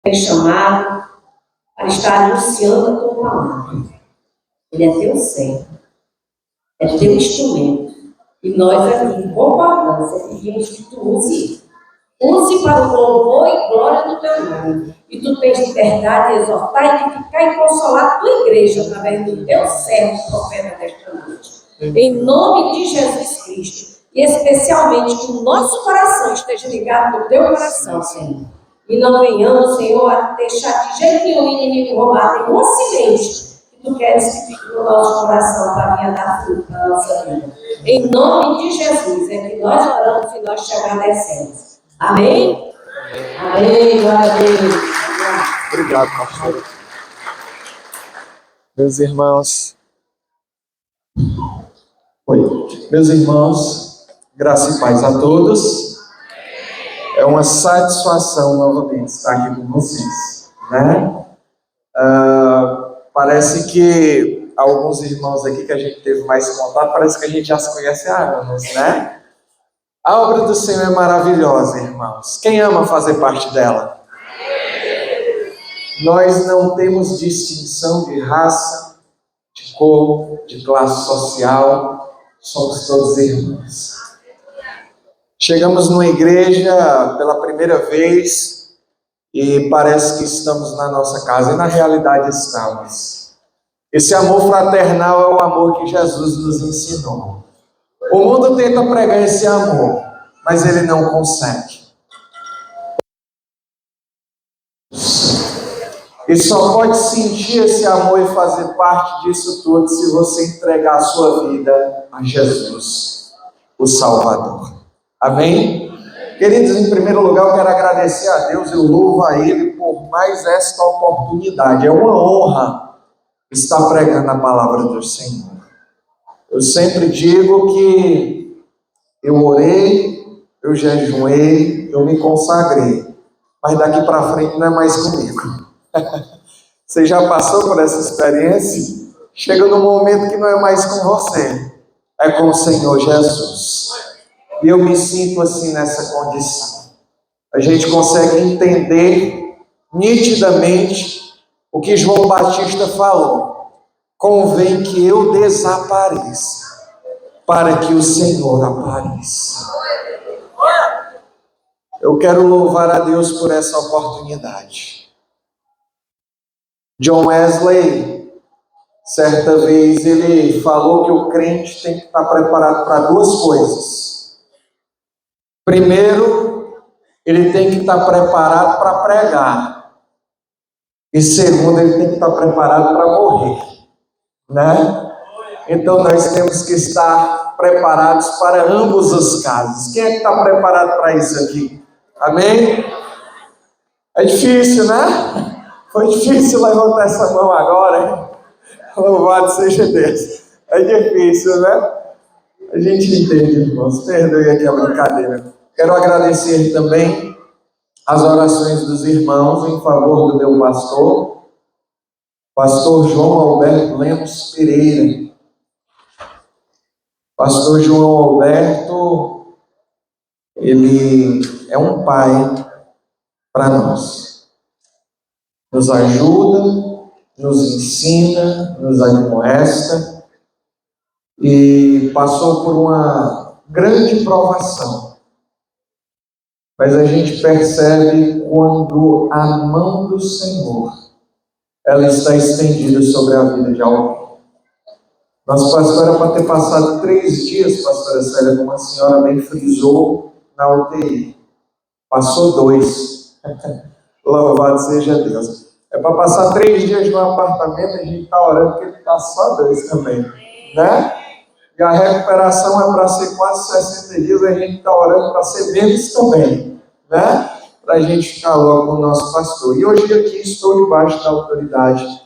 foi chamado para estar anunciando a tua palavra. Ele é teu servo, é teu instrumento. E nós aqui, em concordância, pedimos que tu use para o louvor e glória do teu nome. E tu tens liberdade de exortar, edificar e consolar a tua igreja através do teu servo, profeta desta noite. Em nome de Jesus Cristo. E especialmente que o nosso coração esteja ligado no teu coração, Senhor. E não venhamos, Senhor, a deixar de jeito nenhum o inimigo roubar nenhum semente que tu queres que fique no nosso coração para vir dar fruto na nossa vida. Em nome de Jesus é que nós oramos e nós te agradecemos. Amém? Amém, glória a Deus. Obrigado, pastor. Meus irmãos. Meus irmãos, graça e paz a todos. É uma satisfação novamente estar aqui com vocês, né? Parece que alguns irmãos aqui que a gente teve mais contato, parece que a gente já se conhece há anos, né? A obra do Senhor é maravilhosa, irmãos. Quem ama fazer parte dela? Nós não temos distinção de raça, de cor, de classe social. Somos todos irmãos. Chegamos numa igreja pela primeira vez e parece que estamos na nossa casa. E na realidade estamos. Esse amor fraternal é o amor que Jesus nos ensinou. O mundo tenta pregar esse amor, mas ele não consegue. E só pode sentir esse amor e fazer parte disso tudo se você entregar a sua vida a Jesus, o Salvador. Amém? Queridos, em primeiro lugar eu quero agradecer a Deus, eu louvo a Ele por mais esta oportunidade. É uma honra estar pregando a palavra do Senhor. Eu sempre digo que eu orei, eu jejuei, eu me consagrei, mas daqui para frente não é mais comigo. Você já passou por essa experiência? Chega num momento que não é mais com você, é com o Senhor Jesus. E eu me sinto assim nessa condição. A gente consegue entender nitidamente o que João Batista falou. Convém que eu desapareça, para que o Senhor apareça. Eu quero louvar a Deus por essa oportunidade. John Wesley, certa vez, ele falou que o crente tem que estar preparado para duas coisas. Primeiro, ele tem que estar preparado para pregar. E segundo, ele tem que estar preparado para morrer, né? Então nós temos que estar preparados para ambos os casos. Quem é que está preparado para isso aqui? Amém? É difícil, né? Foi difícil levantar essa mão agora, hein? Louvado seja Deus. É difícil, né? A gente entende, irmãos. Perdoe aqui a brincadeira. Quero agradecer também as orações dos irmãos em favor do meu pastor João Alberto Lemos Pereira. Pastor João Alberto, ele é um pai para nós. Nos ajuda, nos ensina, nos admoesta e passou por uma grande provação. Mas a gente percebe quando a mão do Senhor ela está estendida sobre a vida de alguém. Nosso pastor era para ter passado 3 dias, pastora Célia, como a senhora bem frisou, na UTI. Passou 2. Louvado seja Deus. É para passar 3 dias no apartamento, a gente está orando porque ele está só 2 também, né? E a recuperação é para ser quase 60 dias, a gente está orando para ser menos também, né? Para a gente ficar logo com o nosso pastor. E hoje aqui estou debaixo da autoridade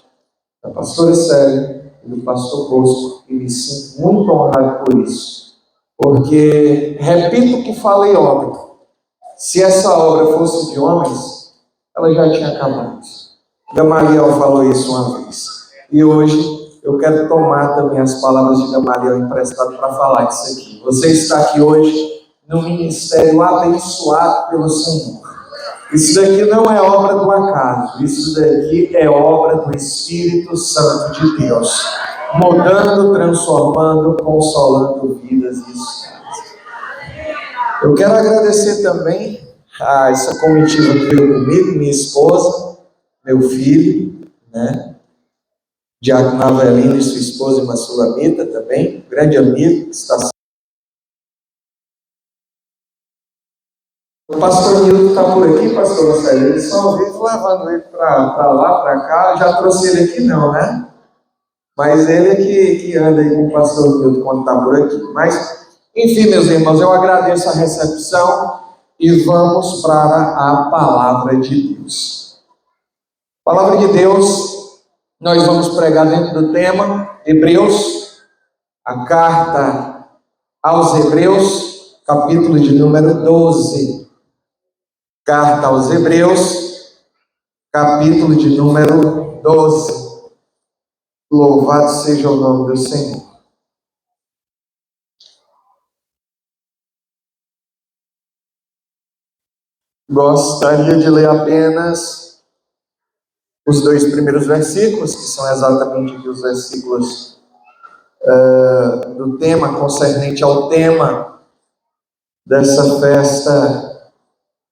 da pastora Célia e do pastor Bosco, e me sinto muito honrado por isso. Porque, repito o que falei ontem, se essa obra fosse de homens, ela já tinha acabado. Gamaliel falou isso uma vez. E hoje eu quero tomar também as palavras de Gamaliel emprestado para falar disso aqui. Você está aqui hoje no ministério abençoado pelo Senhor. Isso daqui não é obra do acaso. acaso. Isso daqui é obra do Espírito Santo de Deus, mudando, transformando, consolando vidas e histórias. Eu quero agradecer também a essa comitiva que veio comigo, minha esposa, meu filho, né? Diácono Avelino e sua esposa, irmã Sulamita, também, grande amigo, que está. O pastor Nilton está por aqui, pastor Marcelo, ele só vive levando ele para lá, para cá, já trouxe ele aqui não, né? Mas ele é que anda aí com o pastor Nilton quando está por aqui. Mas, enfim, meus irmãos, eu agradeço a recepção e vamos para a palavra de Deus. Palavra de Deus, nós vamos pregar dentro do tema Hebreus, a carta aos Hebreus, capítulo de número 12. Carta aos Hebreus, capítulo de número 12. Louvado seja o nome do Senhor. Gostaria de ler apenas os 2 primeiros versículos, que são exatamente aqui os versículos do tema, concernente ao tema dessa festa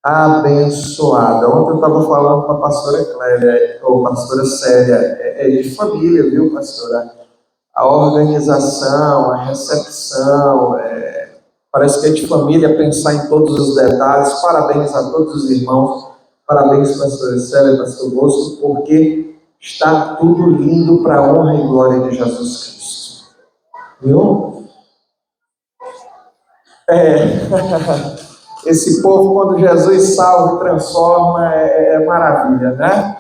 abençoada. Ontem eu estava falando com a pastora Clélia, ou pastora Célia, é de família, viu, pastora? A organização, a recepção, parece que é de família pensar em todos os detalhes. Parabéns a todos os irmãos, parabéns, pastora Célia e pastor Bosco, porque está tudo lindo para a honra e glória de Jesus Cristo. Viu? Esse povo, quando Jesus salva e transforma, é maravilha, né?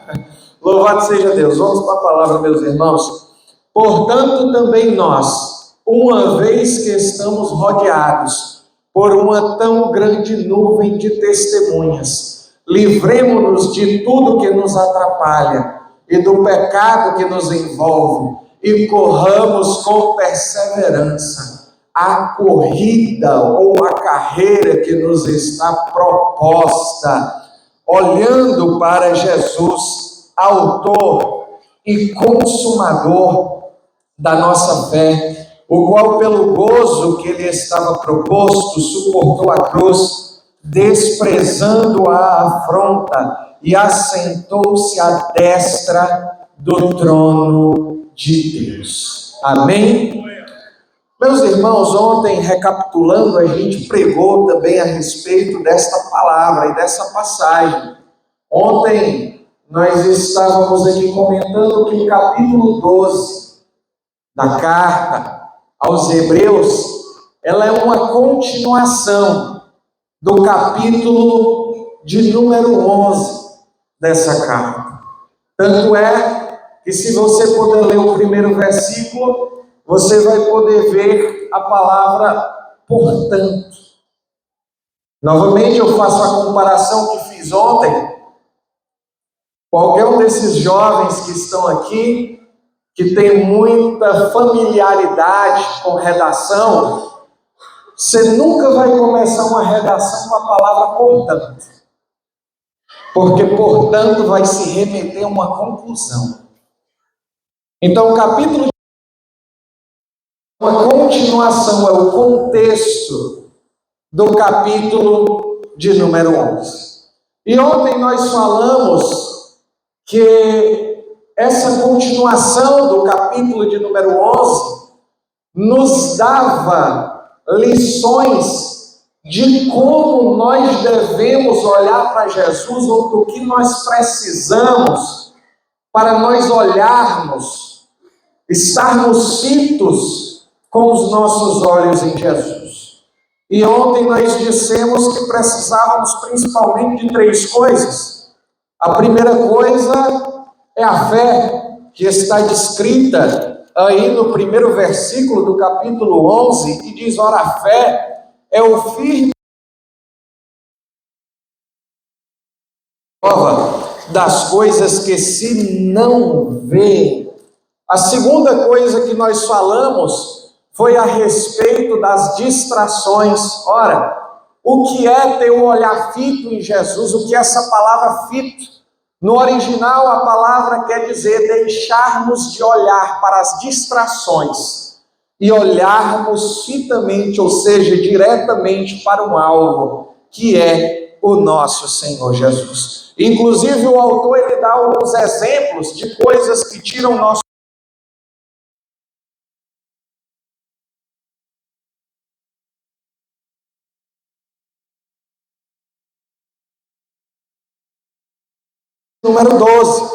Louvado seja Deus. Vamos para a palavra, meus irmãos. Portanto, também nós, uma vez que estamos rodeados por uma tão grande nuvem de testemunhas, livremo-nos de tudo que nos atrapalha e do pecado que nos envolve e corramos com perseverança a corrida ou a carreira que nos está proposta, olhando para Jesus, autor e consumador da nossa fé, o qual pelo gozo que lhe estava proposto, suportou a cruz, desprezando a afronta, e assentou-se à destra do trono de Deus. Amém? Meus irmãos, ontem, recapitulando, a gente pregou também a respeito desta palavra e dessa passagem. Ontem, nós estávamos aqui comentando que o capítulo 12 da carta aos Hebreus, ela é uma continuação do capítulo de número 11 dessa carta. Tanto é que, se você puder ler o primeiro versículo, você vai poder ver a palavra portanto. Novamente eu faço a comparação que fiz ontem. Qualquer um desses jovens que estão aqui, que tem muita familiaridade com redação, você nunca vai começar uma redação com a palavra portanto. Porque portanto vai se remeter a uma conclusão. Então o capítulo uma continuação, é o contexto do capítulo de número 11. E ontem nós falamos que essa continuação do capítulo de número 11 nos dava lições de como nós devemos olhar para Jesus, ou do que nós precisamos para nós olharmos, estarmos fitos com os nossos olhos em Jesus. E ontem nós dissemos que precisávamos principalmente de 3 coisas. A primeira coisa é a fé, que está descrita aí no primeiro versículo do capítulo 11, que diz: ora, a fé é o firme prova das coisas que se não vê. A segunda coisa que nós falamos foi a respeito das distrações. Ora, o que é ter um olhar fito em Jesus? O que é essa palavra fito? No original, a palavra quer dizer deixarmos de olhar para as distrações e olharmos fitamente, ou seja, diretamente para um alvo, que é o nosso Senhor Jesus. Inclusive, o autor ele dá alguns exemplos de coisas que tiram nosso número 12.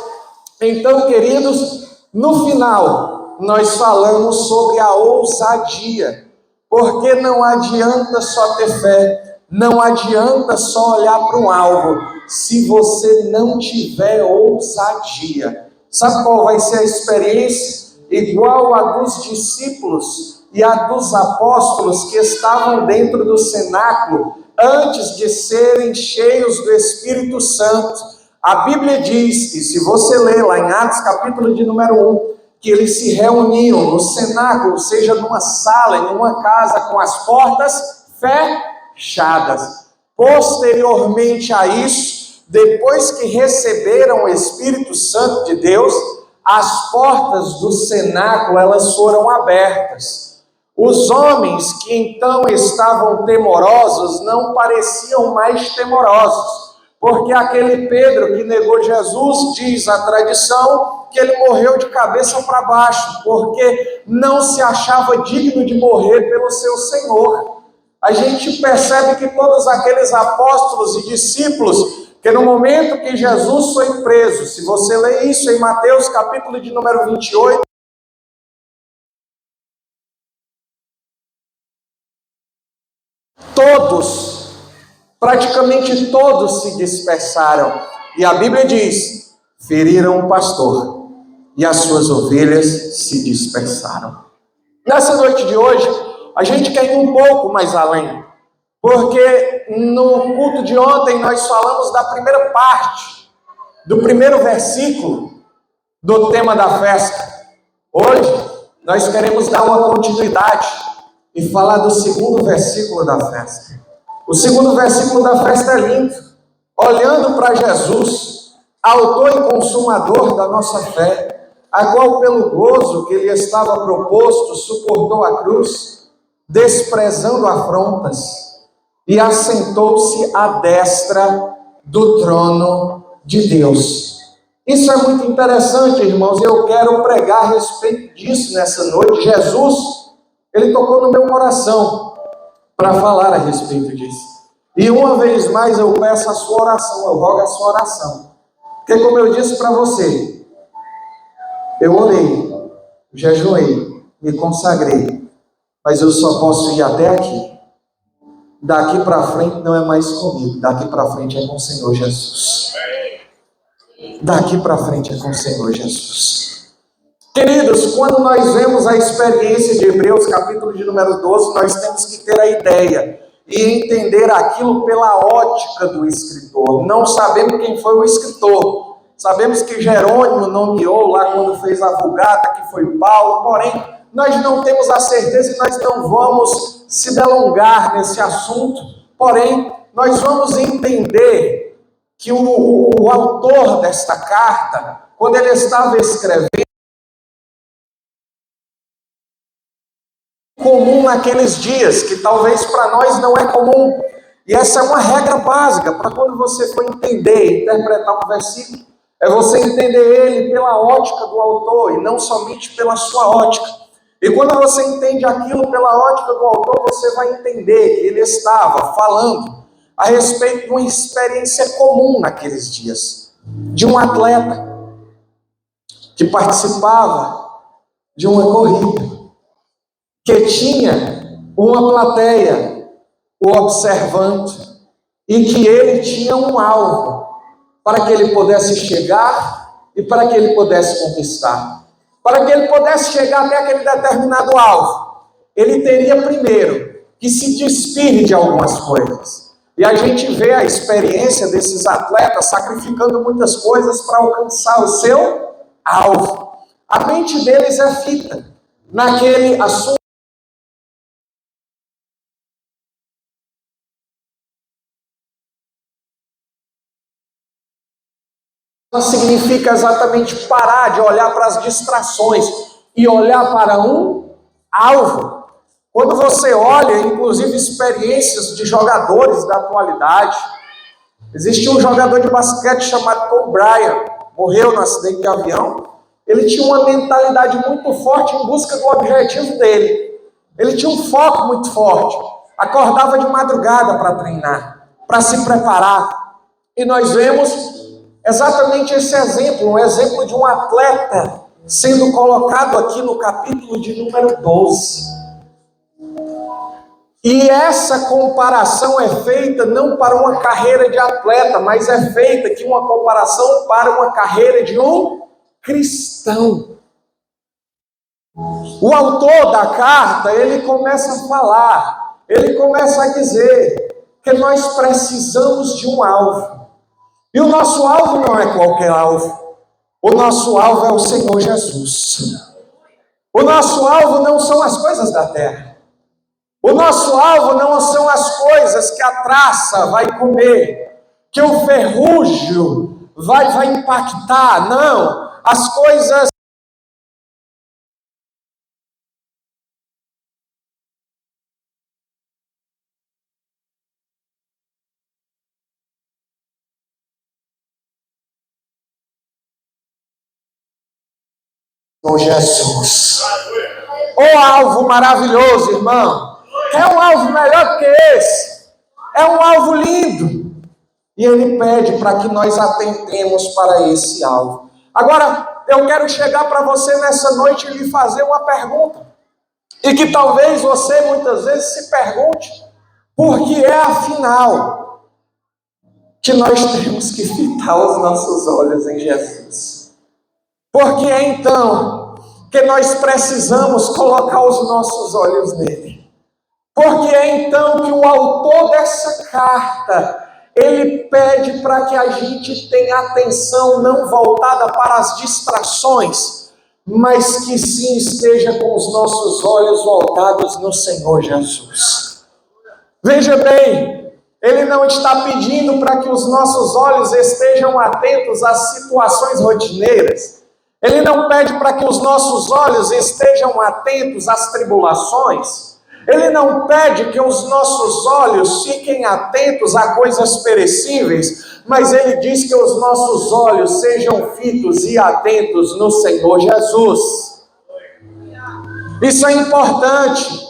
Então, queridos, no final, nós falamos sobre a ousadia, porque não adianta só ter fé, não adianta só olhar para um alvo, se você não tiver ousadia. Sabe qual vai ser a experiência? Igual a dos discípulos e a dos apóstolos que estavam dentro do cenáculo antes de serem cheios do Espírito Santo. A Bíblia diz, e se você ler lá em Atos capítulo de número 1, que eles se reuniam no cenáculo, seja numa sala, em uma casa, com as portas fechadas. Posteriormente a isso, depois que receberam o Espírito Santo de Deus, as portas do cenáculo elas foram abertas. Os homens que então estavam temorosos não pareciam mais temorosos, porque aquele Pedro que negou Jesus, diz a tradição, que ele morreu de cabeça para baixo, porque não se achava digno de morrer pelo seu Senhor. A gente percebe que todos aqueles apóstolos e discípulos, que no momento que Jesus foi preso, se você lê isso em Mateus capítulo de número 28, todos, praticamente todos se dispersaram. E a Bíblia diz, feriram o pastor e as suas ovelhas se dispersaram. Nessa noite de hoje, a gente quer ir um pouco mais além, porque no culto de ontem nós falamos da primeira parte, do primeiro versículo do tema da festa. Hoje nós queremos dar uma continuidade e falar do segundo versículo da festa. O segundo versículo da festa é lindo. Olhando para Jesus, autor e consumador da nossa fé, a qual pelo gozo que lhe estava proposto suportou a cruz, desprezando afrontas, e assentou-se à destra do trono de Deus. Isso é muito interessante, irmãos, e eu quero pregar a respeito disso nessa noite. Jesus, ele tocou no meu coração para falar a respeito disso. E uma vez mais eu peço a sua oração, eu rogo a sua oração. Porque como eu disse para você, eu orei, jejuei, me consagrei, mas eu só posso ir até aqui. Daqui para frente não é mais comigo, daqui para frente é com o Senhor Jesus. Daqui para frente é com o Senhor Jesus. Queridos, quando nós vemos a experiência de Hebreus, capítulo de número 12, nós temos que ter a ideia e entender aquilo pela ótica do escritor. Não sabemos quem foi o escritor. Sabemos que Jerônimo nomeou lá quando fez a Vulgata, que foi Paulo, porém, nós não temos a certeza e nós não vamos se delongar nesse assunto, porém, nós vamos entender que o autor desta carta, quando ele estava escrevendo, comum naqueles dias, que talvez para nós não é comum. E essa é uma regra básica para quando você for entender e interpretar um versículo, é você entender ele pela ótica do autor e não somente pela sua ótica. E quando você entende aquilo pela ótica do autor, você vai entender que ele estava falando a respeito de uma experiência comum naqueles dias, de um atleta que participava de uma corrida, que tinha uma plateia o observando e que ele tinha um alvo para que ele pudesse chegar e para que ele pudesse conquistar. Para que ele pudesse chegar até aquele determinado alvo, ele teria primeiro que se despir de algumas coisas. E a gente vê a experiência desses atletas sacrificando muitas coisas para alcançar o seu alvo. A mente deles é fita naquele assunto. significa exatamente parar de olhar para as distrações e olhar para um alvo. Quando você olha, inclusive, experiências de jogadores da atualidade, existe um jogador de basquete chamado Kobe Bryant, morreu no acidente de avião. Ele tinha uma mentalidade muito forte em busca do objetivo dele. Ele tinha um foco muito forte. Acordava de madrugada para treinar, para se preparar. E nós vemos exatamente esse exemplo, um exemplo de um atleta sendo colocado aqui no capítulo de número 12. E essa comparação é feita não para uma carreira de atleta, mas é feita aqui uma comparação para uma carreira de um cristão. O autor da carta, ele começa a falar, ele começa a dizer que nós precisamos de um alvo. E o nosso alvo não é qualquer alvo. O nosso alvo é o Senhor Jesus. O nosso alvo não são as coisas da terra. O nosso alvo não são as coisas que a traça vai comer, que o ferrugem vai impactar. Não, as coisas com Jesus. O alvo maravilhoso, irmão. É um alvo melhor que esse. É um alvo lindo. E ele pede para que nós atentemos para esse alvo. Agora, eu quero chegar para você nessa noite e lhe fazer uma pergunta. E que talvez você muitas vezes se pergunte, por que é afinal que nós temos que fitar os nossos olhos em Jesus? Por que é então que nós precisamos colocar os nossos olhos nele? Porque é então que o autor dessa carta, ele pede para que a gente tenha atenção não voltada para as distrações, mas que sim esteja com os nossos olhos voltados no Senhor Jesus. Veja bem, ele não está pedindo para que os nossos olhos estejam atentos às situações rotineiras. Ele não pede para que os nossos olhos estejam atentos às tribulações. Ele não pede que os nossos olhos fiquem atentos a coisas perecíveis, mas ele diz que os nossos olhos sejam fitos e atentos no Senhor Jesus. Isso é importante.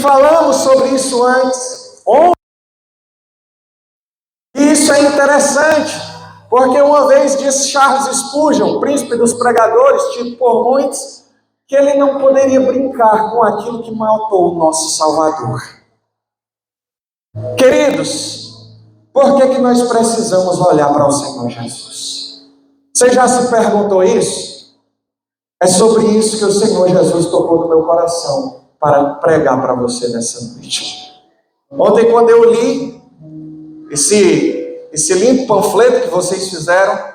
Falamos sobre isso antes. E isso é interessante, porque uma vez disse Charles Spurgeon, príncipe dos pregadores, tido por muitos, que ele não poderia brincar com aquilo que matou o nosso Salvador. Queridos, por que nós precisamos olhar para o Senhor Jesus? Você já se perguntou isso? É sobre isso que o Senhor Jesus tocou no meu coração para pregar para você nessa noite. Ontem, quando eu li esse lindo panfleto que vocês fizeram,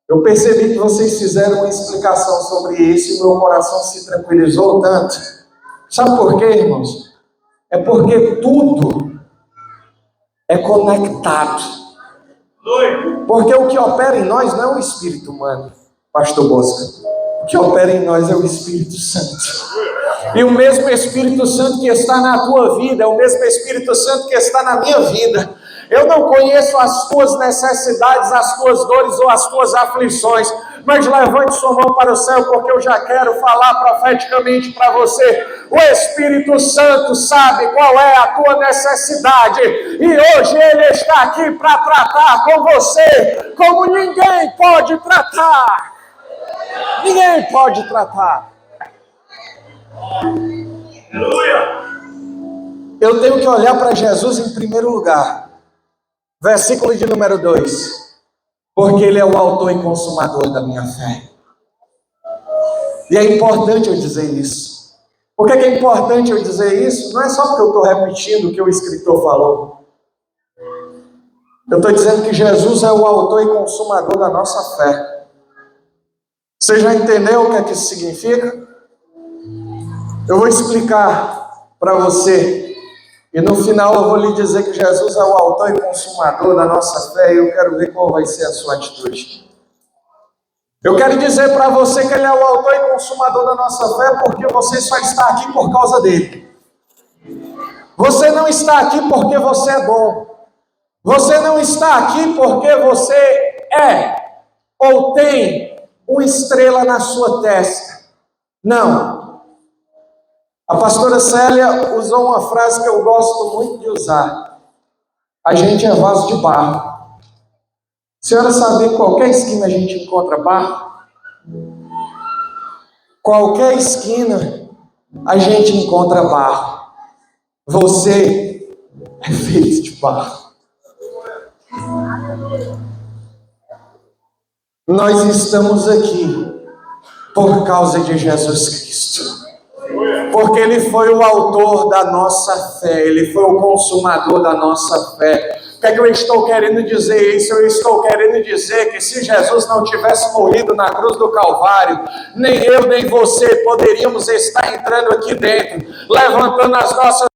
eu percebi que vocês fizeram uma explicação sobre isso e meu coração se tranquilizou tanto. Sabe por quê, irmãos? É porque tudo é conectado. Porque o que opera em nós não é o Espírito humano, Pastor Bosca. O que opera em nós é o Espírito Santo. E o mesmo Espírito Santo que está na tua vida é o mesmo Espírito Santo que está na minha vida. Eu não conheço as tuas necessidades, as tuas dores ou as tuas aflições, mas levante sua mão para o céu, porque eu já quero falar profeticamente para você. O Espírito Santo sabe qual é a tua necessidade, e hoje Ele está aqui para tratar com você, como ninguém pode tratar. Ninguém pode tratar. Aleluia! Eu tenho que olhar para Jesus em primeiro lugar. Versículo de número 2. Porque Ele é o autor e consumador da minha fé. E é importante eu dizer isso. Por que é importante eu dizer isso? Não é só porque eu estou repetindo o que o escritor falou. Eu estou dizendo que Jesus é o autor e consumador da nossa fé. Você já entendeu o que é que isso significa? Eu vou explicar para você E no final eu vou lhe dizer que Jesus é o autor e consumador da nossa fé, e eu quero ver qual vai ser a sua atitude. Eu quero dizer para você que Ele é o autor e consumador da nossa fé, porque você só está aqui por causa dele. Você não está aqui porque você é bom. Você não está aqui porque você é ou tem uma estrela na sua testa. Não. A pastora Célia usou uma frase que eu gosto muito de usar. A gente é vaso de barro. A senhora sabe que qualquer esquina a gente encontra barro? Qualquer esquina a gente encontra barro. Você é feito de barro. Nós estamos aqui por causa de Jesus Cristo. Porque Ele foi o autor da nossa fé, Ele foi o consumador da nossa fé. O que é que eu estou querendo dizer isso? Eu estou querendo dizer que se Jesus não tivesse morrido na cruz do Calvário, nem eu nem você poderíamos estar entrando aqui dentro, levantando as nossas.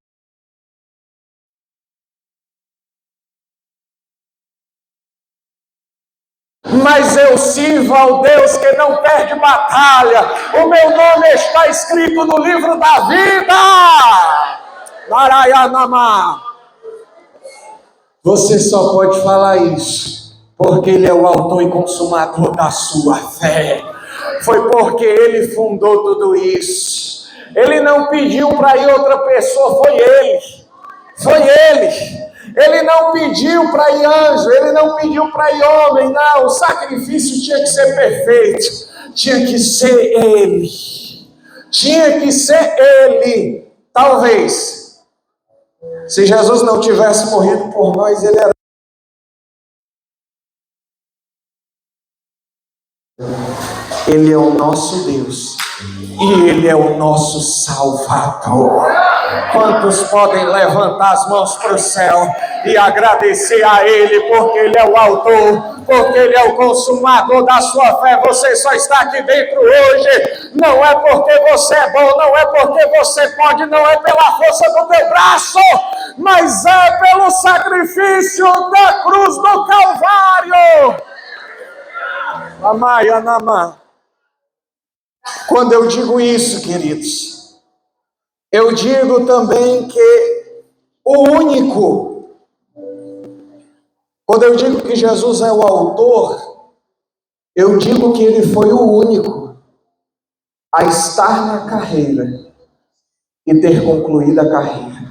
Mas eu sirvo ao Deus que não perde batalha. O meu nome está escrito no livro da vida. Narayanama. Você só pode falar isso porque Ele é o autor e consumador da sua fé. Foi porque Ele fundou tudo isso. Ele não pediu para ir outra pessoa, foi Ele. Foi Ele. Ele não pediu para ir anjo, Ele não pediu para ir homem, não. O sacrifício tinha que ser perfeito, tinha que ser Ele. Tinha que ser Ele. Talvez, se Jesus não tivesse morrido por nós, Ele era. Ele é o nosso Deus e Ele é o nosso Salvador. Quantos podem levantar as mãos para o céu e agradecer a Ele, porque Ele é o autor, porque Ele é o consumador da sua fé. Você só está aqui dentro hoje, não é porque você é bom, não é porque você pode, não é pela força do teu braço, mas é pelo sacrifício da cruz do Calvário. Amai, Anamá. Quando eu digo isso, queridos, eu digo também que o único, quando eu digo que Jesus é o autor, eu digo que Ele foi o único a estar na carreira e ter concluído a carreira.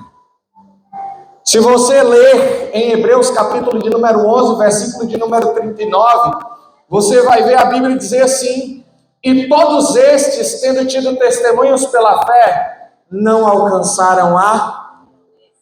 Se você ler em Hebreus capítulo de número 11, versículo de número 39, você vai ver a Bíblia dizer assim: e todos estes, tendo tido testemunhos pela fé, não alcançaram a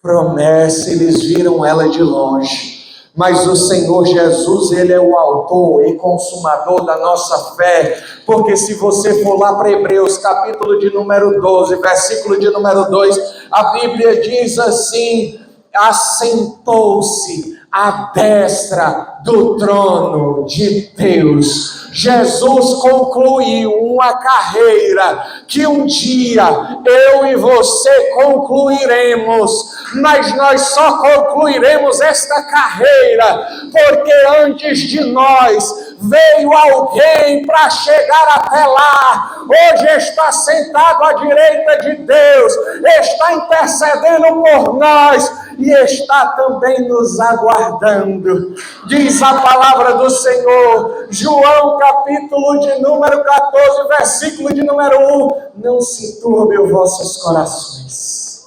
promessa, eles viram ela de longe. Mas o Senhor Jesus, Ele é o autor e consumador da nossa fé, porque se você for lá para Hebreus, capítulo de número 12, versículo de número 2, a Bíblia diz assim: assentou-se à destra do trono de Deus. Jesus concluiu uma carreira que um dia eu e você concluiremos, mas nós só concluiremos esta carreira porque antes de nós veio alguém para chegar até lá. Hoje está sentado à direita de Deus, está intercedendo por nós e está também nos aguardando. Diz a palavra do Senhor, João capítulo de número 14, versículo de número 1: não se turbe os vossos corações.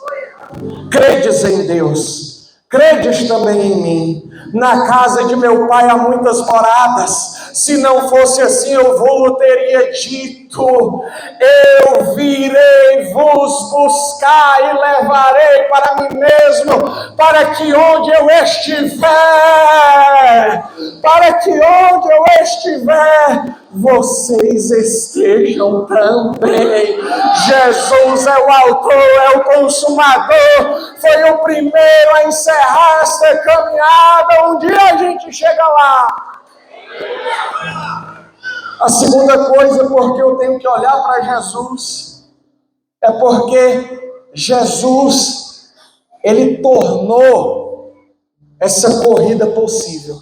Credes em Deus, credes também em mim. Na casa de meu pai há muitas moradas. Se não fosse assim, eu vou teria dito: eu virei vos buscar e levarei para mim mesmo, para que onde eu estiver, vocês estejam também. Jesus é o autor, é o consumador, foi o primeiro a encerrar esta caminhada. Um dia a gente chega lá. A segunda coisa, porque eu tenho que olhar para Jesus, é porque Jesus ele tornou essa corrida possível.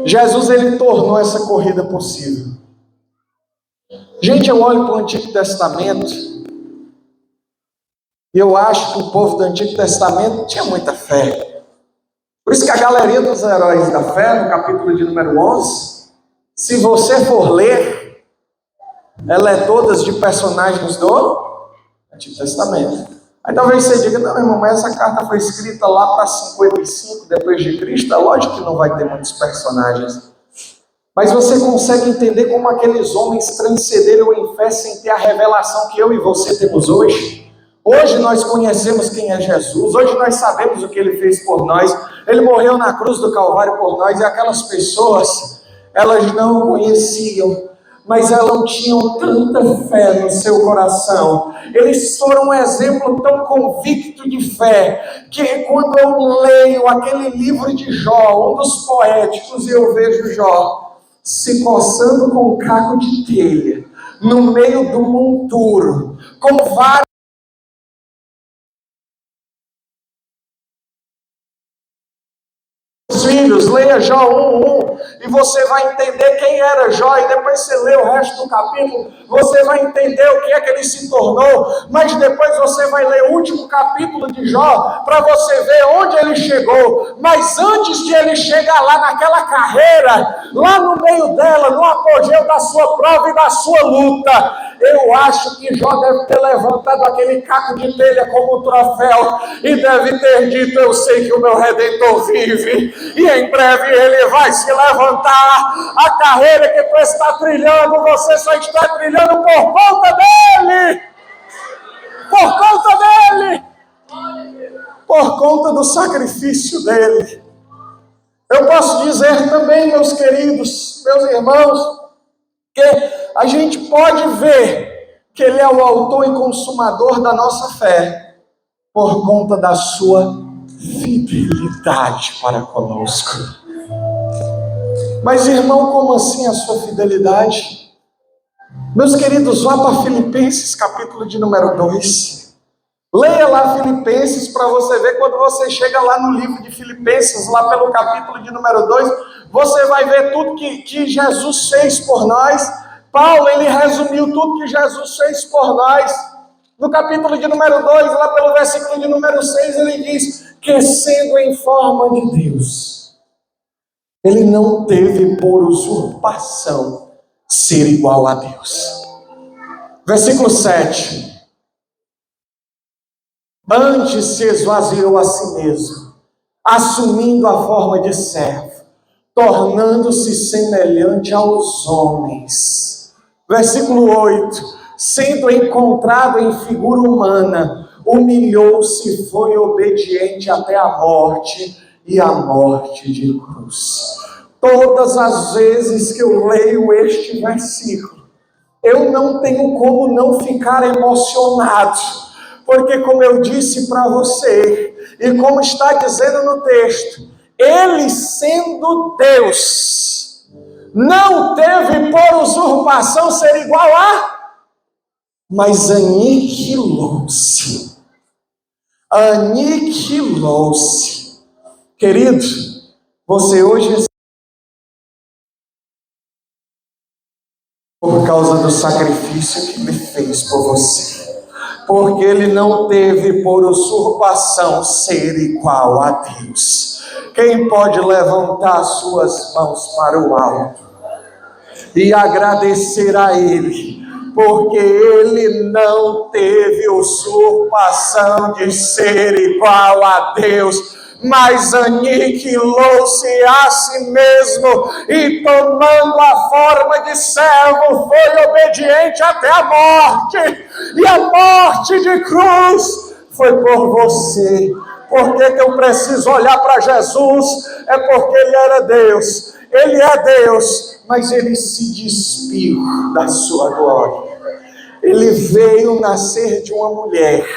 Jesus, ele tornou essa corrida possível. Gente, eu olho para o Antigo Testamento e eu acho que o povo do Antigo Testamento tinha muita fé. Por isso que a galeria dos heróis da fé, no capítulo de número 11, se você for ler, ela é todas de personagens do Antigo Testamento. Aí talvez você diga, não, irmão, mas essa carta foi escrita lá para 55 depois de Cristo, é lógico que não vai ter muitos personagens. Mas você consegue entender como aqueles homens transcenderam em fé sem ter a revelação que eu e você temos hoje? Hoje nós conhecemos quem é Jesus, hoje nós sabemos o que ele fez por nós, ele morreu na cruz do Calvário por nós, e aquelas pessoas, elas não o conheciam, mas elas não tinham tanta fé no seu coração. Eles foram um exemplo tão convicto de fé, que quando eu leio aquele livro de Jó, um dos poéticos, e eu vejo Jó se coçando com um caco de telha, no meio do monturo, com vários filhos, leia Jó 1:1 e você vai entender quem era Jó, e depois você lê o resto do capítulo, você vai entender o que é que ele se tornou, mas depois você vai ler o último capítulo de Jó, para você ver onde ele chegou. Mas antes de ele chegar lá naquela carreira, lá no meio dela, no apogeu da sua prova e da sua luta, eu acho que Jó deve ter levantado aquele caco de telha como um troféu, e deve ter dito, eu sei que o meu Redentor vive, e em breve ele vai se levantar. A carreira que tu está trilhando, você só está trilhando por conta dele. Por conta dele. Por conta do sacrifício dele. Eu posso dizer também, meus queridos, meus irmãos, que a gente pode ver que ele é o autor e consumador da nossa fé, por conta da sua fidelidade para conosco. Mas, irmão, como assim a sua fidelidade? Meus queridos, vá para Filipenses, capítulo de número 2. Leia lá Filipenses para você ver. Quando você chega lá no livro de Filipenses, lá pelo capítulo de número 2, você vai ver tudo que Jesus fez por nós. Paulo, ele resumiu tudo que Jesus fez por nós. No capítulo de número 2, lá pelo versículo de número 6, ele diz que sendo em forma de Deus, ele não teve por usurpação ser igual a Deus. Versículo 7. Antes se esvaziou a si mesmo, assumindo a forma de servo, tornando-se semelhante aos homens. Versículo 8. Sendo encontrado em figura humana, humilhou-se e foi obediente até a morte, e a morte de cruz. Todas as vezes que eu leio este versículo, eu não tenho como não ficar emocionado, porque como eu disse para você, e como está dizendo no texto, ele sendo Deus, não teve por usurpação ser igual a, mas aniquilou-se. Aniquilou-se. Querido, você hoje, por causa do sacrifício que ele fez por você, porque ele não teve por usurpação ser igual a Deus. Quem pode levantar suas mãos para o alto e agradecer a ele? Porque ele não teve usurpação de ser igual a Deus, mas aniquilou-se a si mesmo, e tomando a forma de servo, foi obediente até a morte, e a morte de cruz foi por você. Por que eu preciso olhar para Jesus? É porque ele era Deus, ele é Deus, mas ele se despiu da sua glória. Ele veio nascer de uma mulher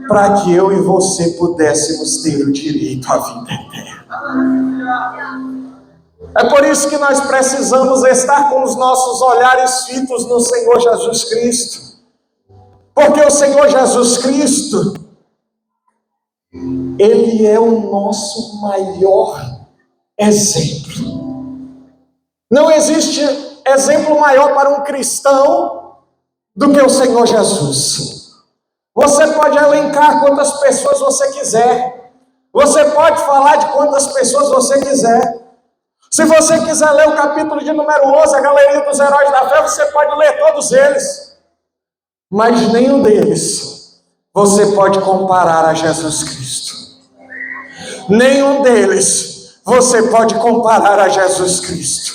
para que eu e você pudéssemos ter o direito à vida eterna. É por isso que nós precisamos estar com os nossos olhares fitos no Senhor Jesus Cristo. Porque o Senhor Jesus Cristo, Ele é o nosso maior exemplo. Não existe exemplo maior para um cristão do que o Senhor Jesus. Você pode elencar quantas pessoas você quiser. Você pode falar de quantas pessoas você quiser. Se você quiser ler o capítulo de número 11, a galeria dos heróis da fé, você pode ler todos eles. Mas nenhum deles você pode comparar a Jesus Cristo. Nenhum deles você pode comparar a Jesus Cristo.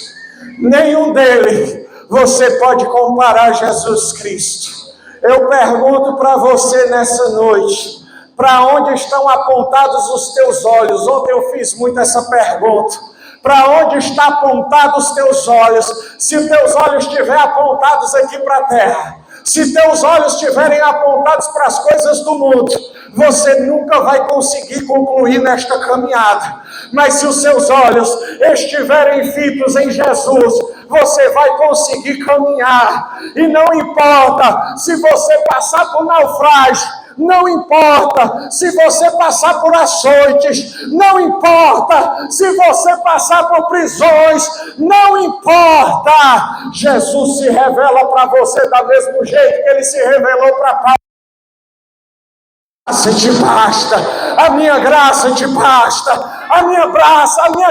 Nenhum deles você pode comparar a Jesus Cristo. Eu pergunto para você nessa noite, para onde estão apontados os teus olhos? Ontem eu fiz muito essa pergunta. Para onde estão apontados os teus olhos? Se teus olhos estiverem apontados aqui para a terra, se teus olhos estiverem apontados para as coisas do mundo, você nunca vai conseguir concluir nesta caminhada. Mas se os seus olhos estiverem fitos em Jesus, você vai conseguir caminhar. E não importa se você passar por naufrágio, não importa se você passar por açoites, não importa se você passar por prisões, não importa. Jesus se revela para você da mesmo jeito que Ele se revelou para Paulo. A graça te basta, a minha graça te basta, a minha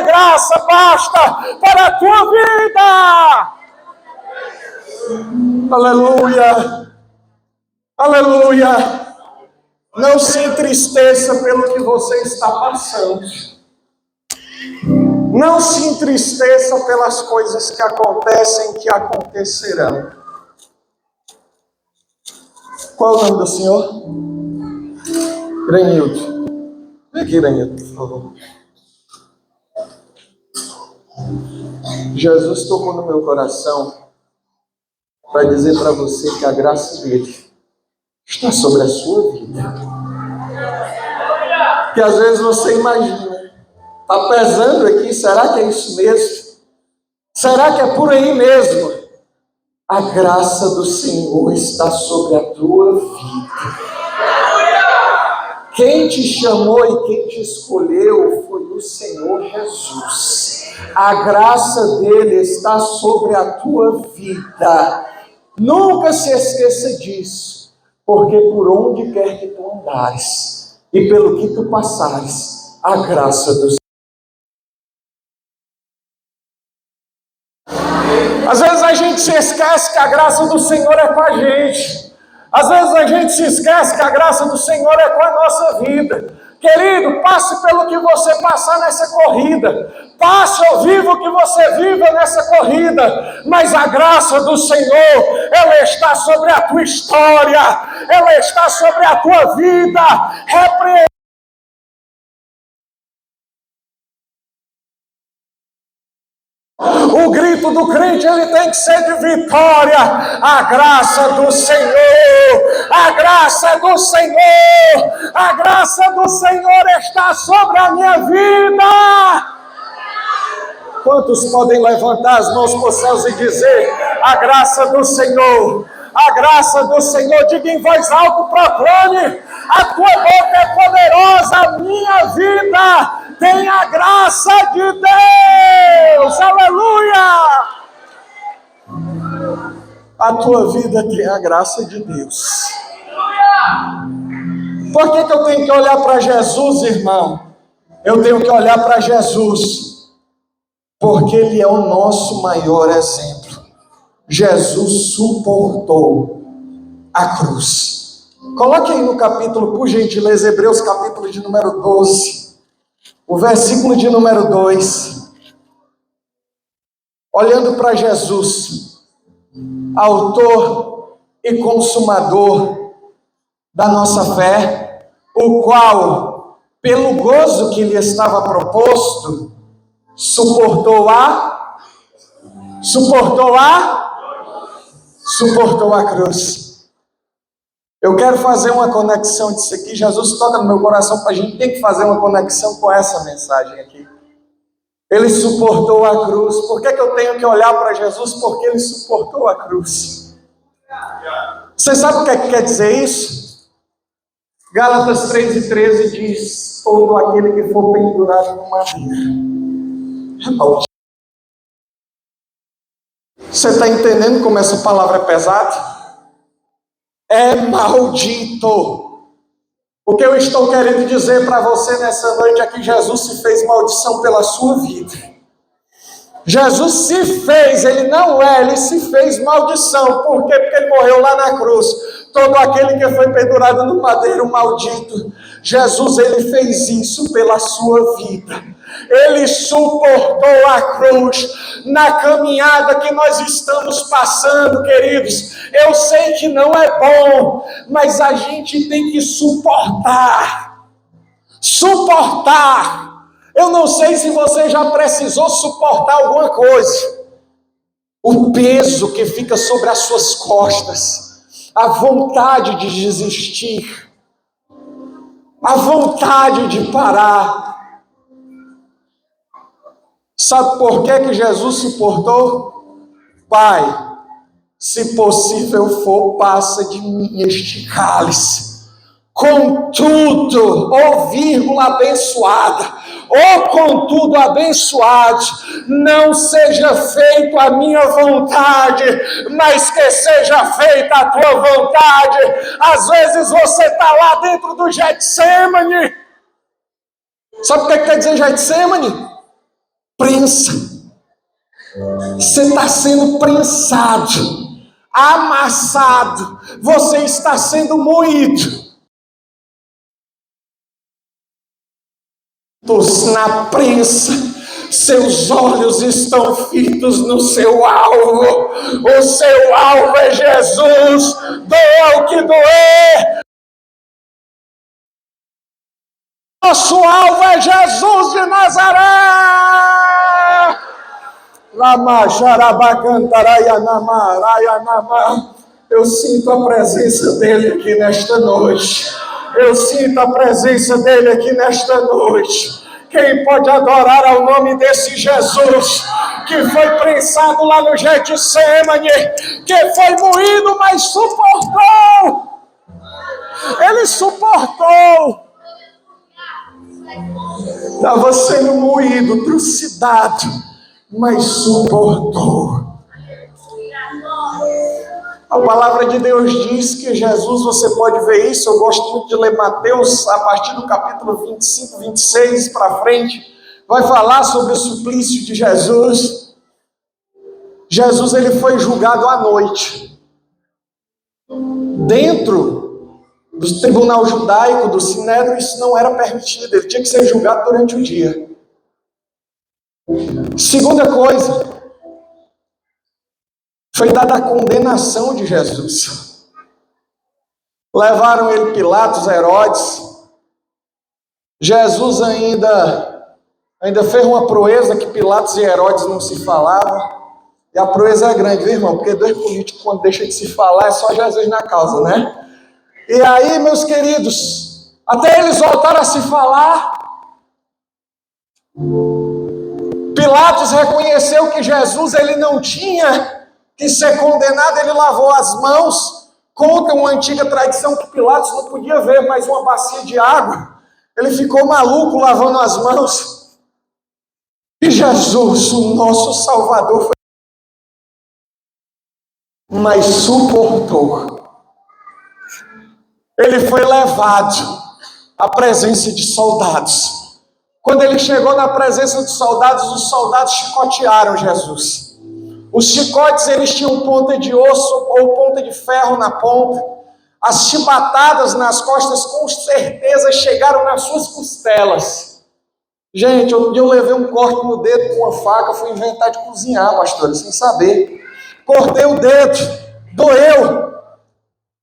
graça basta para a tua vida. Aleluia, aleluia. Não se entristeça pelo que você está passando. Não se entristeça pelas coisas que acontecem, que acontecerão. Qual é o nome do senhor? Granildo. Vem aqui, Granildo, por favor. Jesus tocou no meu coração para dizer para você que a graça dele está sobre a sua vida. Que às vezes você imagina, está pesando aqui, será que é isso mesmo? Será que é por aí mesmo? A graça do Senhor está sobre a tua vida. Quem te chamou e quem te escolheu foi o Senhor Jesus. A graça dele está sobre a tua vida. Nunca se esqueça disso, porque por onde quer que tu andares e pelo que tu passares, a graça do Senhor. Às vezes a gente se esquece que a graça do Senhor é com a gente. Às vezes a gente se esquece que a graça do Senhor é com a nossa vida. Querido, passe pelo que você passar nessa corrida. Passe ou viva o que você viva nessa corrida. Mas a graça do Senhor, ela está sobre a tua história. Ela está sobre a tua vida. Repreenda. O grito do crente, ele tem que ser de vitória. A graça do Senhor, a graça do Senhor, a graça do Senhor está sobre a minha vida. Quantos podem levantar as mãos para os céus e dizer: a graça do Senhor, a graça do Senhor? Diga em voz alta, proclame: a tua boca é poderosa, a minha vida tem a graça de Deus. Aleluia! A tua vida tem a graça de Deus. Por que eu tenho que olhar para Jesus, irmão? Eu tenho que olhar para Jesus porque Ele é o nosso maior exemplo. Jesus suportou a cruz. Coloque aí no capítulo, por gentileza, Hebreus capítulo de número 12, o versículo de número 2. Olhando para Jesus, autor e consumador da nossa fé, o qual, pelo gozo que lhe estava proposto, suportou a cruz. Eu quero fazer uma conexão disso aqui. Jesus toca no meu coração para a gente ter que fazer uma conexão com essa mensagem aqui. Ele suportou a cruz. Por que eu tenho que olhar para Jesus? Porque Ele suportou a cruz. Você sabe o que é que quer dizer isso? Gálatas 3:13 diz: todo aquele que for pendurado no madeira é maldito. Você está entendendo como essa palavra é pesada? É maldito. O que eu estou querendo dizer para você nessa noite é que Jesus se fez maldição pela sua vida. Jesus se fez, ele não é, ele se fez maldição. Por quê? Porque ele morreu lá na cruz. Todo aquele que foi pendurado no madeiro, maldito. Jesus, ele fez isso pela sua vida. Ele suportou a cruz na caminhada que nós estamos passando, queridos. Eu sei que não é bom, mas a gente tem que suportar. Suportar. Eu não sei se você já precisou suportar alguma coisa. O peso que fica sobre as suas costas, a vontade de desistir, a vontade de parar. Sabe por que Jesus suportou? Pai, se possível for, passa de mim este cálice. Contudo, ou vírgula abençoada, ou contudo abençoado, não seja feito a minha vontade, mas que seja feita a tua vontade. Às vezes você está lá dentro do Getsemane. Sabe o que quer dizer Getsemane? Prensa. Você está sendo prensado, amassado, você está sendo moído. Na prensa, seus olhos estão fitos no seu alvo. O seu alvo é Jesus. Doa o que doer. Nosso alvo é Jesus de Nazaré. Eu sinto a presença dele aqui nesta noite. Eu sinto a presença dele aqui nesta noite. Quem pode adorar ao nome desse Jesus que foi prensado lá no Getsemane, que foi moído, mas suportou. Ele suportou. Estava sendo moído, trucidado, mas suportou. A palavra de Deus diz que Jesus, você pode ver isso, eu gosto muito de ler Mateus, a partir do capítulo 25, 26 para frente, vai falar sobre o suplício de Jesus. Jesus, ele foi julgado à noite. Dentro do tribunal judaico, do Sinédrio, isso não era permitido, ele tinha que ser julgado durante o dia. Segunda coisa, foi dada a condenação de Jesus. Levaram ele Pilatos, Herodes. Jesus ainda fez uma proeza que Pilatos e Herodes não se falavam. E a proeza é grande, viu, irmão? Porque dois políticos, quando deixam de se falar, é só Jesus na causa, né? E aí, meus queridos, até eles voltaram a se falar. Pilatos reconheceu que Jesus ele não tinha que ser condenado, ele lavou as mãos. Conta uma antiga tradição que Pilatos não podia ver mais uma bacia de água. Ele ficou maluco lavando as mãos. E Jesus, o nosso Salvador, foi... mas suportou. Ele foi levado à presença de soldados. Quando ele chegou na presença dos soldados, os soldados chicotearam Jesus. Os chicotes, eles tinham ponta de osso ou ponta de ferro na ponta. As chibatadas nas costas, com certeza, chegaram nas suas costelas. Gente, outro dia eu levei um corte no dedo com uma faca, fui inventar de cozinhar, pastor, sem saber. Cortei o dedo, doeu.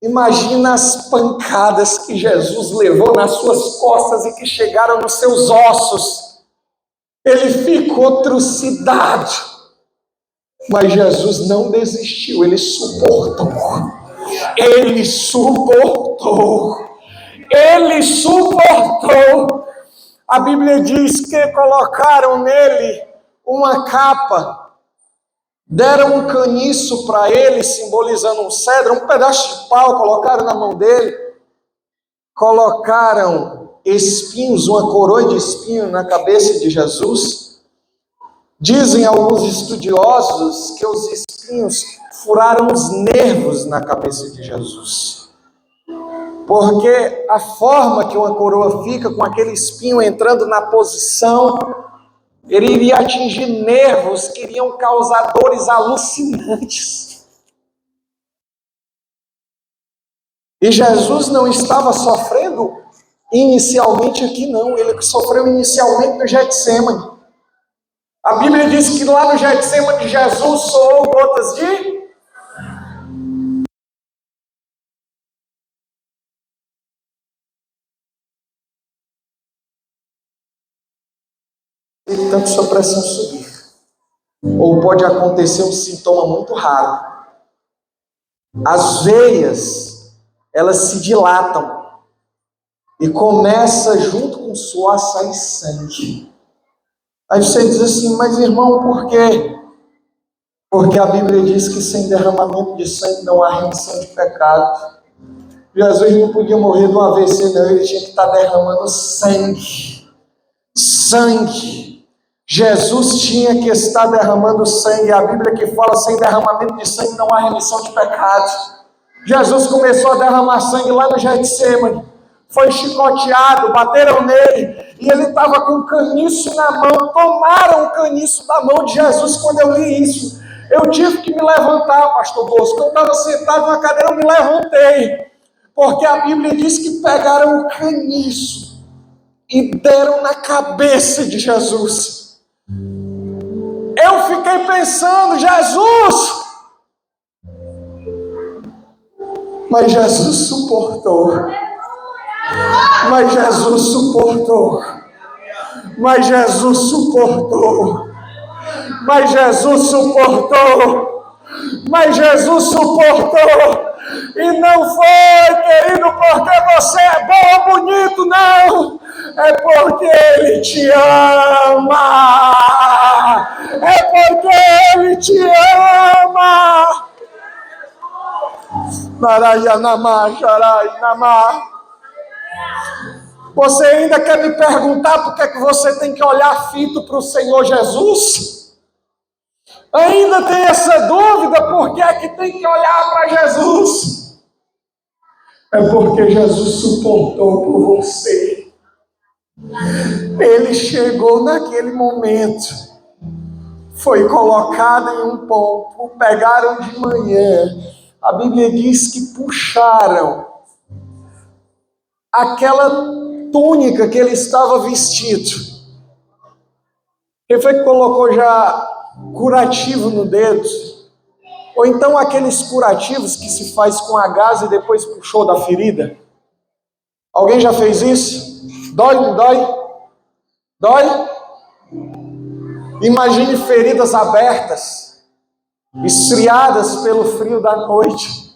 Imagina as pancadas que Jesus levou nas suas costas e que chegaram nos seus ossos. Ele ficou trucidado. Mas Jesus não desistiu, ele suportou. Ele suportou. Ele suportou. A Bíblia diz que colocaram nele uma capa deram um caniço para ele, simbolizando um cedro, um pedaço de pau, colocaram na mão dele, colocaram espinhos, uma coroa de espinho na cabeça de Jesus. Dizem alguns estudiosos que os espinhos furaram os nervos na cabeça de Jesus. Porque a forma que uma coroa fica, com aquele espinho entrando na posição, ele iria atingir nervos que iriam causar dores alucinantes. E Jesus não estava sofrendo inicialmente aqui, não. Ele sofreu inicialmente no Getsêmani. A Bíblia diz que lá no Getsêmani Jesus soou gotas de... e tanto sua pressão subir. Ou pode acontecer um sintoma muito raro. As veias, elas se dilatam e começa junto com o suor a sair sangue. Aí você diz assim, mas irmão, por quê? Porque a Bíblia diz que sem derramamento de sangue não há remissão de pecado. Jesus não podia morrer de um AVC, não, ele tinha que estar derramando sangue. Sangue. Jesus tinha que estar derramando sangue. A Bíblia que fala, sem derramamento de sangue não há remissão de pecados. Jesus começou a derramar sangue lá no Getsêmani. Foi chicoteado, bateram nele, e ele estava com um caniço na mão. Tomaram o caniço da mão de Jesus. Quando eu li isso, eu tive que me levantar, pastor Bosco. Eu estava sentado na cadeira, eu me levantei, porque a Bíblia diz que pegaram o caniço e deram na cabeça de Jesus. Eu fiquei pensando, Jesus! Mas Jesus suportou. Mas Jesus suportou. Mas Jesus suportou. Mas Jesus suportou. Mas Jesus suportou. E não foi, querido, porque você é bom ou bonito, não. É porque Ele te ama. É porque Ele te ama. Narayanamá, Jarainamá. Você ainda quer me perguntar por que é que você tem que olhar fito para o Senhor Jesus? Ainda tem essa dúvida, por que é que tem que olhar para Jesus? É porque Jesus suportou por você. Ele chegou naquele momento, foi colocado em um ponto, o pegaram de manhã. A Bíblia diz que puxaram aquela túnica que ele estava vestido. Quem foi que colocou já curativo no dedo? Ou então aqueles curativos que se faz com a gás e depois puxou da ferida? Alguém já fez isso? Dói, não dói? Dói? Imagine feridas abertas, esfriadas pelo frio da noite.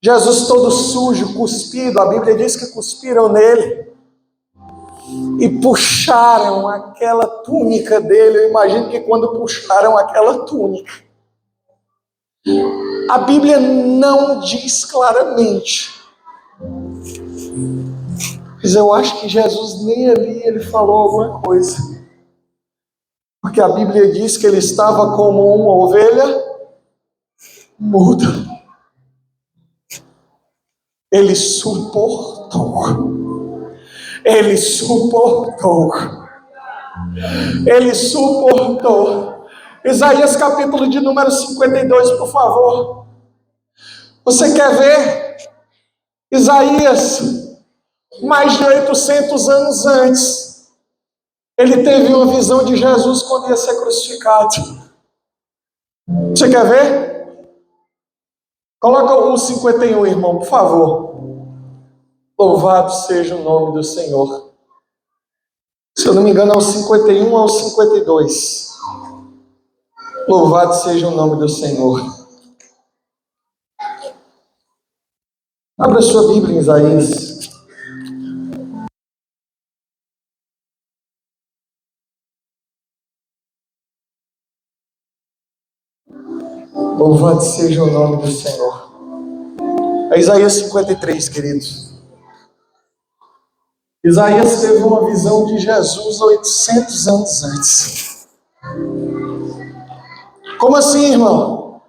Jesus todo sujo, cuspido, a Bíblia diz que cuspiram nele. E puxaram aquela túnica dele. Eu imagino que quando puxaram aquela túnica, a Bíblia não diz claramente, mas eu acho que Jesus nem ali ele falou alguma coisa, porque a Bíblia diz que ele estava como uma ovelha muda. Ele suportou. Ele suportou. Ele suportou. Isaías capítulo de número 52, por favor. Você quer ver? Isaías, mais de 800 anos antes, ele teve uma visão de Jesus quando ia ser crucificado. Você quer ver? Coloca o 51, irmão, por favor. Louvado seja o nome do Senhor. Se eu não me engano, é o 51 ou o 52. Louvado seja o nome do Senhor. Abra sua Bíblia em Isaías. Louvado seja o nome do Senhor. É Isaías 53, queridos. Isaías teve uma visão de Jesus 800 anos antes. Como assim, irmão?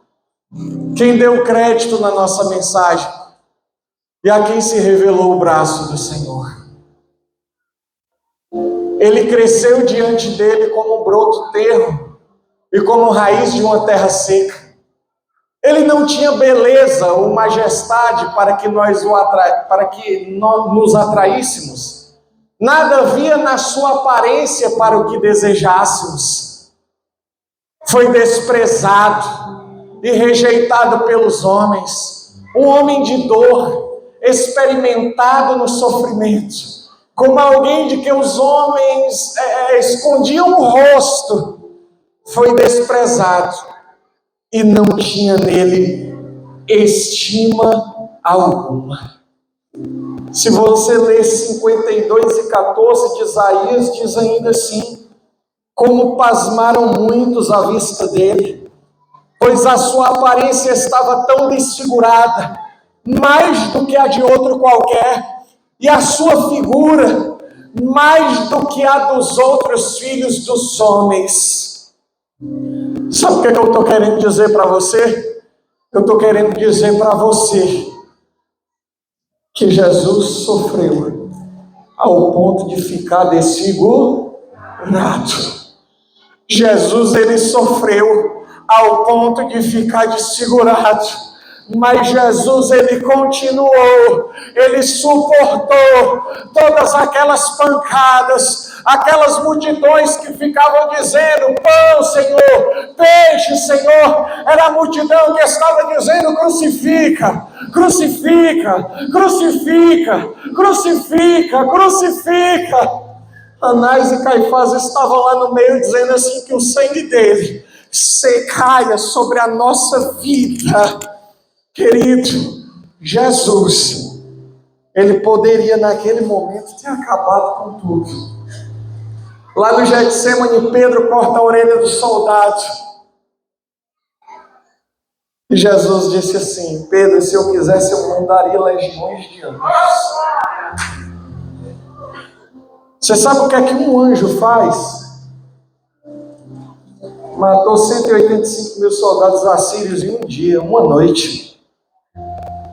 Quem deu crédito na nossa mensagem? E a quem se revelou o braço do Senhor? Ele cresceu diante dele como um broto terro e como raiz de uma terra seca. Ele não tinha beleza ou majestade para que nos atraíssemos. Nada havia na sua aparência para o que desejássemos. Foi desprezado e rejeitado pelos homens, um homem de dor, experimentado no sofrimento, como alguém de que os homens escondiam o rosto. Foi desprezado e não tinha nele estima alguma. Se você ler 52:14 de Isaías, diz ainda assim: como pasmaram muitos à vista dele, pois a sua aparência estava tão desfigurada, mais do que a de outro qualquer, e a sua figura mais do que a dos outros filhos dos homens. Sabe o que eu estou querendo dizer para você? Eu estou querendo dizer para você que Jesus sofreu ao ponto de ficar desfigurado. Jesus, ele sofreu ao ponto de ficar desfigurado, mas Jesus, ele continuou, ele suportou todas aquelas pancadas, aquelas multidões que ficavam dizendo: pão, Senhor, peixe, Senhor. Era a multidão que estava dizendo: crucifica, crucifica, crucifica, crucifica, crucifica. Anás e Caifás estavam lá no meio dizendo assim: que o sangue dele se caia sobre a nossa vida. Querido, Jesus, ele poderia naquele momento ter acabado com tudo. Lá no Getsemane, Pedro corta a orelha do soldado. E Jesus disse assim: Pedro, se eu quisesse, eu mandaria legiões de anjos. Você sabe o que é que um anjo faz? Matou 185 mil soldados assírios em um dia, uma noite.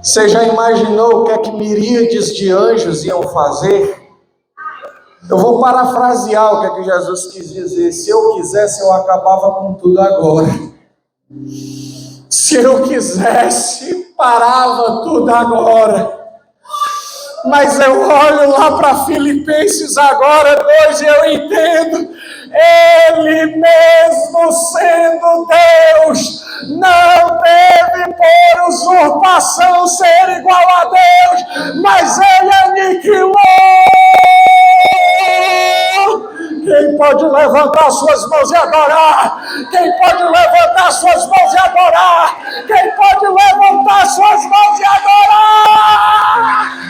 Você já imaginou o que é que miríades de anjos iam fazer? Eu vou parafrasear o que é que Jesus quis dizer: se eu quisesse, eu acabava com tudo agora. Se eu quisesse, parava tudo agora. Mas eu olho lá para Filipenses agora 2 e eu entendo: Ele mesmo sendo Deus, não teve por usurpação ser igual a Deus, mas Ele aniquilou. Quem pode levantar suas mãos e adorar? Quem pode levantar suas mãos e adorar? Quem pode levantar suas mãos e adorar?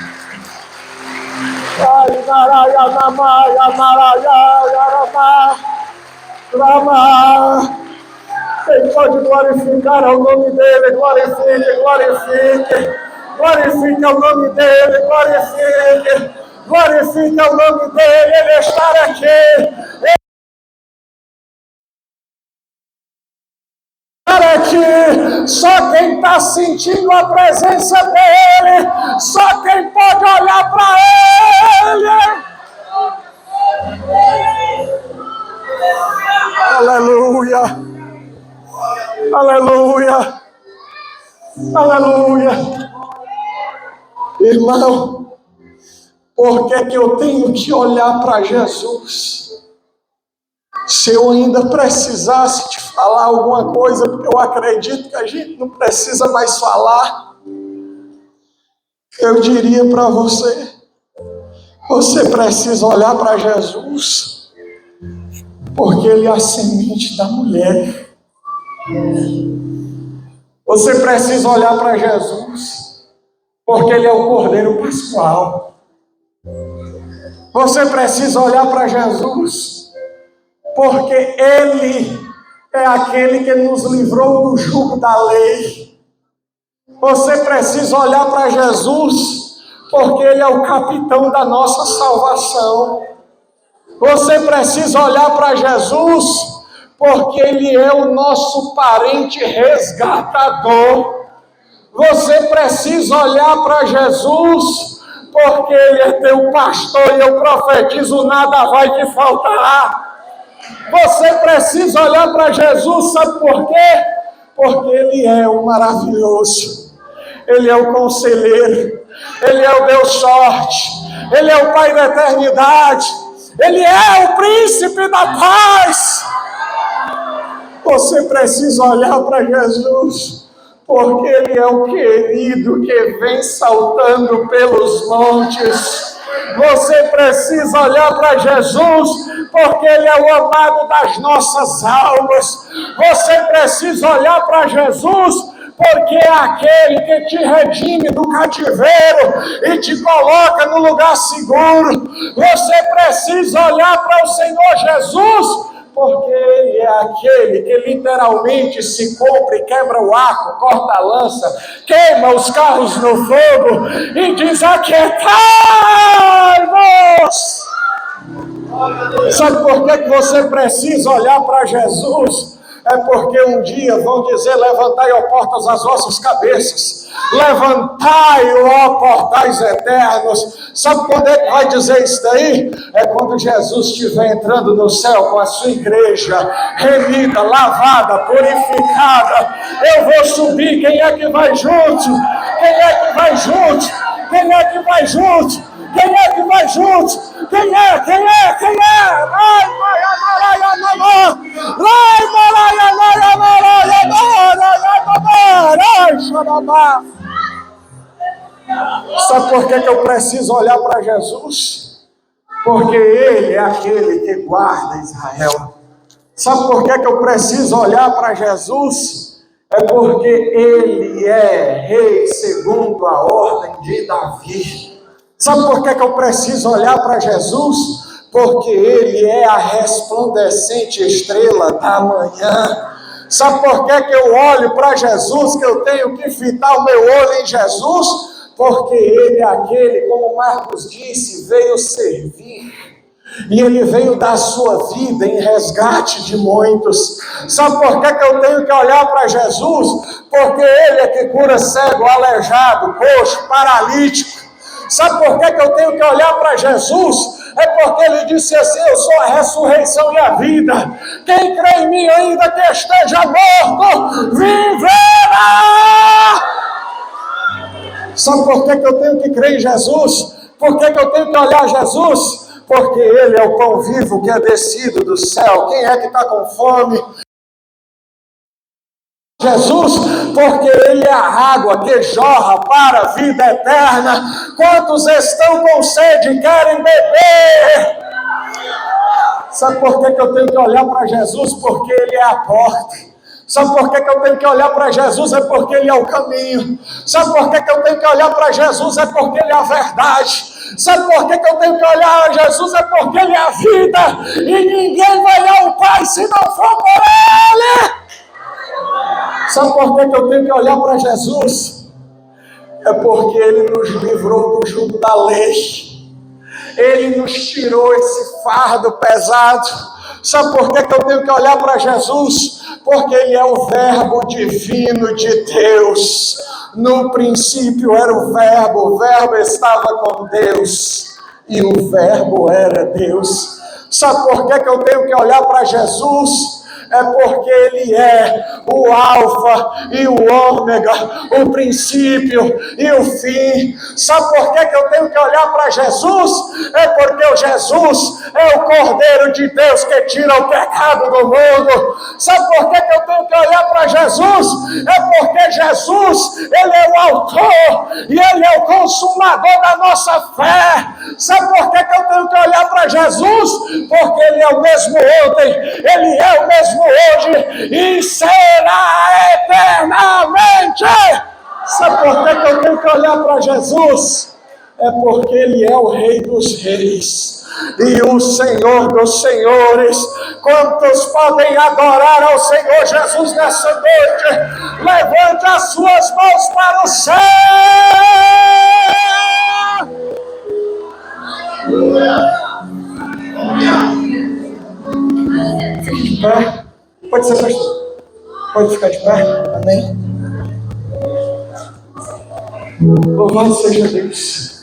Quem pode glorificar ao nome dele? Glorifique, glorifique, glorifique ao nome dele, glorifique, glorifique ao nome dele. Ele está aqui. Aqui, só quem está sentindo a presença dele, só quem pode olhar para ele. Aleluia, aleluia, aleluia. Irmão, por que que eu tenho que olhar para Jesus? Se eu ainda precisasse te falar alguma coisa, porque eu acredito que a gente não precisa mais falar, eu diria para você: você precisa olhar para Jesus, porque Ele é a semente da mulher. Você precisa olhar para Jesus, porque Ele é o Cordeiro Pascual. Você precisa olhar para Jesus, porque Ele é aquele que nos livrou do jugo da lei. Você precisa olhar para Jesus, porque Ele é o capitão da nossa salvação. Você precisa olhar para Jesus, porque Ele é o nosso parente resgatador. Você precisa olhar para Jesus, porque Ele é teu pastor e eu profetizo, nada vai te faltar. Você precisa olhar para Jesus, sabe por quê? Porque Ele é o maravilhoso, Ele é o conselheiro, Ele é o Deus forte, Ele é o Pai da eternidade, Ele é o príncipe da paz. Você precisa olhar para Jesus, porque Ele é o querido que vem saltando pelos montes. Você precisa olhar para Jesus, porque Ele é o amado das nossas almas. Você precisa olhar para Jesus, porque é aquele que te redime do cativeiro e te coloca no lugar seguro. Você precisa olhar para o Senhor Jesus, porque Ele é aquele que literalmente se compra e quebra o arco, corta a lança, queima os carros no fogo e diz: aquietai-vos. Sabe por que você precisa olhar para Jesus? É porque um dia vão dizer: levantai, ó portas, as vossas cabeças, levantai, ó portais eternos. Sabe quando é que vai dizer isso daí? É quando Jesus estiver entrando no céu com a sua igreja remida, lavada, purificada. Eu vou subir, quem é que vai junto? Quem é que vai junto? Quem é que vai junto? Quem é que vai junto? Quem é? Quem é? Quem é? Ai, sabe por que eu preciso olhar para Jesus? Porque Ele é aquele que guarda Israel. Sabe por que eu preciso olhar para Jesus? É porque Ele é rei segundo a ordem de Davi. Sabe por que eu preciso olhar para Jesus? Porque Ele é a resplandecente estrela da manhã. Sabe por que eu olho para Jesus, que eu tenho que fitar o meu olho em Jesus? Porque Ele é aquele, como Marcos disse, veio servir. E Ele veio dar a sua vida em resgate de muitos. Sabe por que eu tenho que olhar para Jesus? Porque Ele é que cura cego, aleijado, coxo, paralítico. Sabe por que eu tenho que olhar para Jesus? É porque Ele disse assim: eu sou a ressurreição e a vida. Quem crê em mim, ainda que esteja morto, viverá. Sabe por que eu tenho que crer em Jesus? Por que eu tenho que olhar Jesus? Porque Ele é o pão vivo que é descido do céu. Quem é que está com fome? Jesus, porque Ele é a água que jorra para a vida eterna. Quantos estão com sede e querem beber? Sabe por que eu tenho que olhar para Jesus? Porque Ele é a porta. Sabe por que eu tenho que olhar para Jesus? É porque Ele é o caminho. Sabe por que eu tenho que olhar para Jesus? É porque Ele é a verdade. Sabe por que eu tenho que olhar para Jesus? É porque Ele é a vida. E ninguém vai ao Pai se não for por Ele. Sabe por que eu tenho que olhar para Jesus? É porque Ele nos livrou do jugo da lei. Ele nos tirou esse fardo pesado. Sabe por que eu tenho que olhar para Jesus? Porque Ele é o verbo divino de Deus. No princípio era o verbo estava com Deus, e o verbo era Deus. Sabe por que eu tenho que olhar para Jesus? É porque Ele é o alfa e o ômega, o princípio e o fim. Sabe por que eu tenho que olhar para Jesus? É porque o Jesus é o Cordeiro de Deus que tira o pecado do mundo. Sabe por que eu tenho que olhar para Jesus? É porque Jesus, Ele é o autor e Ele é o consumador da nossa fé. Sabe por que eu tenho que olhar para Jesus? Porque Ele é o mesmo ontem, Ele é o mesmo hoje e será eternamente. Sabe por que eu tenho que olhar para Jesus? é porque Ele é o Rei dos Reis e o Senhor dos Senhores. Quantos podem adorar ao Senhor Jesus nessa noite? Levante as suas mãos para o céu. De pé. Pode ser, pastor. Pode ficar de pé. Amém. Louvado seja Deus.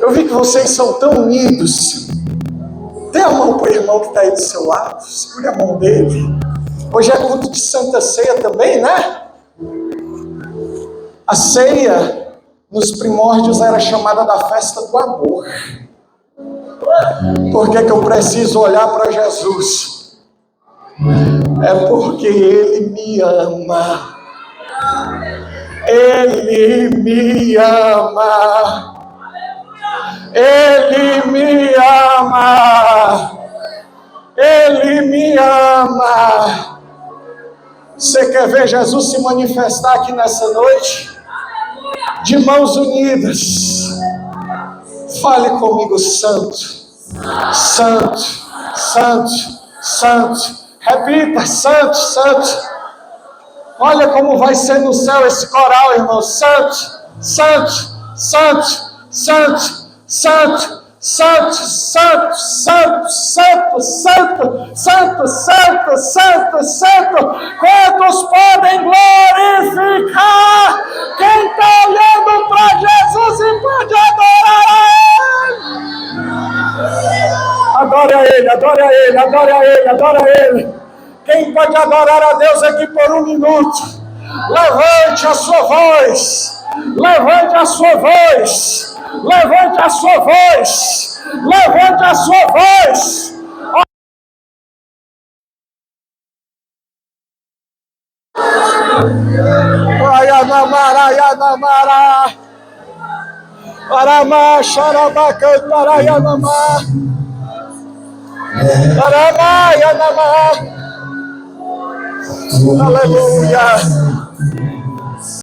Eu vi que vocês são tão unidos. Dê a mão para o irmão que está aí do seu lado. Segure a mão dele. Hoje é culto de Santa Ceia também, né? A ceia, nos primórdios, era chamada da festa do amor. Por que eu preciso olhar para Jesus? É porque Ele me ama. Ele me ama. Ele me ama. Ele me ama. Você quer ver Jesus se manifestar aqui nessa noite? De mãos unidas. Fale comigo, Santo. Santo, Santo, Santo. Repita, Santo, Santo. Olha como vai ser no céu esse coral, irmão. Santo, Santo, Santo, Santo, Santo, Santo, Santo, Santo, Santo, Santo, Santo, Santo, Santo, Santo. Quantos podem glorificar? Quem está olhando para Jesus e pode adorar a Ele? Adore a Ele, adore a Ele, adore a Ele, adore a Ele. Quem pode adorar a Deus aqui por um minuto? Levante a sua voz. Levante a sua voz. Levante a sua voz. Levante a sua voz. Ayanamara, Ayanamara. Arama, Xarabaca, Parayanamá. Arama, Ayanamá. Aleluia.